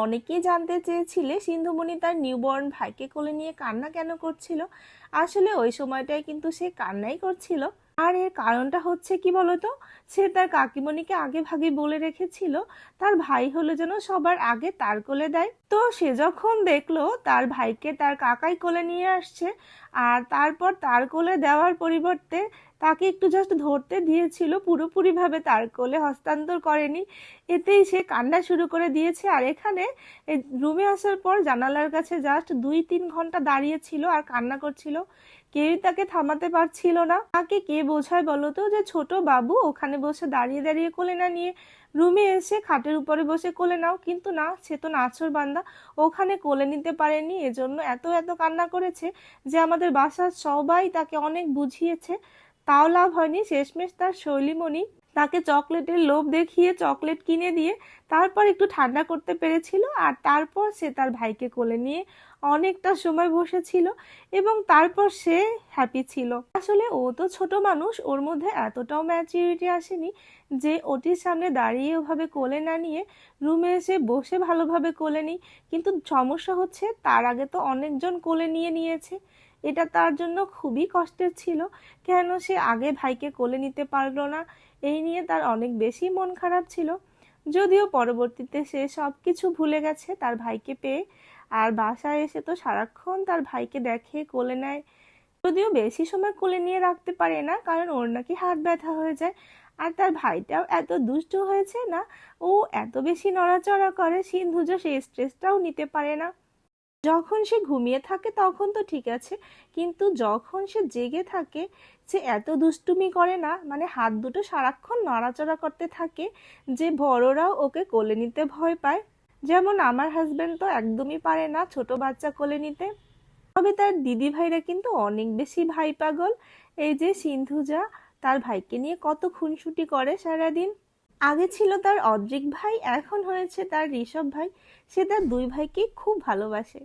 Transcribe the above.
অনেকেই জানতে চেয়েছিলে সিন্ধুমণি তার নিউবর্ন ভাইকে কোলে নিয়ে কান্না কেন করছিল। আসলে ওই সময়টায় কিন্তু সে কান্নাই করছিল। আর এর কারণটা হচ্ছে কি বলতো, সে তার কাকিমণিকে আগে ভাগে বলে রেখেছিল তার ভাই হলে যেন সবার আগে তার কোলে দেয়। তো সে যখন দেখলো তার ভাইকে তার কাকাই কোলে নিয়ে আসছে, আর তারপর তার কোলে দেওয়ার পরিবর্তে তাকে একটু জাস্ট ধরতে দিয়েছিল, পুরোপুরিভাবে তার কোলে হস্তান্তর করেনি, এতেই সে কান্না শুরু করে দিয়েছে। আর এখানে রুমে আসার পর জানালার কাছে জাস্ট 2-3 ঘন্টা দাঁড়িয়েছিল আর কান্না করছিল। কেউই তাকে থামাতে পারছিল না। তাকে কে বোঝায় বলতো যে ছোট বাবু ওখানে বসে দাঁড়িয়ে দাঁড়িয়ে কোলে না নিয়ে রুমে এসে খাটের উপরে বসে কোলে নাও, কিন্তু না, সে তো নাছোড় বান্দা, ওখানে কোলে নিতে পারেনি, এজন্য এত এত কান্না করেছে যে আমাদের বাসার সবাই তাকে অনেক বুঝিয়েছে, তাও লাভ হয়নি। শেষমেশ তার শৈলীমণি তাকে চকলেটের লোভ দেখিয়ে চকলেট কিনে দিয়ে তারপর একটু ঠান্ডা করতে পেরেছিল, আর তারপর সে তার ভাইকে কোলে নিয়ে অনেকটা সময় বসেছিল এবং তারপর সে হ্যাপি ছিল। আসলে ও তো ছোট মানুষ, ওর মধ্যে এতটাও ম্যাচুরিটি আসেনি যে ওটির সামনে দাঁড়িয়ে ওভাবে কোলে না নিয়ে রুমে এসে বসে ভালোভাবে কোলে নিই। কিন্তু সমস্যা হচ্ছে তার আগে তো অনেকজন কোলে নিয়ে নিয়েছে, এটা তার জন্য খুবই কষ্টের ছিল। কেন সে আগে ভাইকে কোলে নিতে পারলো না, এই নিয়ে তার অনেক বেশি মন খারাপ ছিল। যদিও পরবর্তীতে সে সব কিছু ভুলে গেছে তার ভাইকে পেয়ে, আর বাসায় এসে তো সারাক্ষণ তার ভাইকে দেখে, কোলে নেয়। যদিও বেশি সময় কোলে নিয়ে রাখতে পারে না, কারণ ওর নাকি হাত ব্যথা হয়ে যায়। আর তার ভাইটাও এত দুষ্টু হয়েছে না, ও এত বেশি নড়াচড়া করে, সিন্ধুজ সেই স্ট্রেসটাও নিতে পারে না। যখন সে ঘুমিয়ে থাকে তখন তো ঠিক আছে, কিন্তু যখন সে জেগে থাকে সে এত দুষ্টুমি করে না, মানে হাত দুটো সারাক্ষণ নড়াচড়া করতে থাকে যে বড়রাও ওকে কোলে নিতে ভয় পায়। যেমন আমার হাজবেন্ড তো একদমই পারে না ছোট বাচ্চা কোলে নিতে। তবে তার দিদি ভাইরা কিন্তু অনেক বেশি ভাই পাগল। এই যে সিন্ধুজা তার ভাইকে নিয়ে কত খুনসুটি করে সারাদিন। আগে ছিল তার অদ্রিক ভাই, এখন হয়েছে তার ঋষভ ভাই। সে তার দুই ভাইকে খুব ভালোবাসে।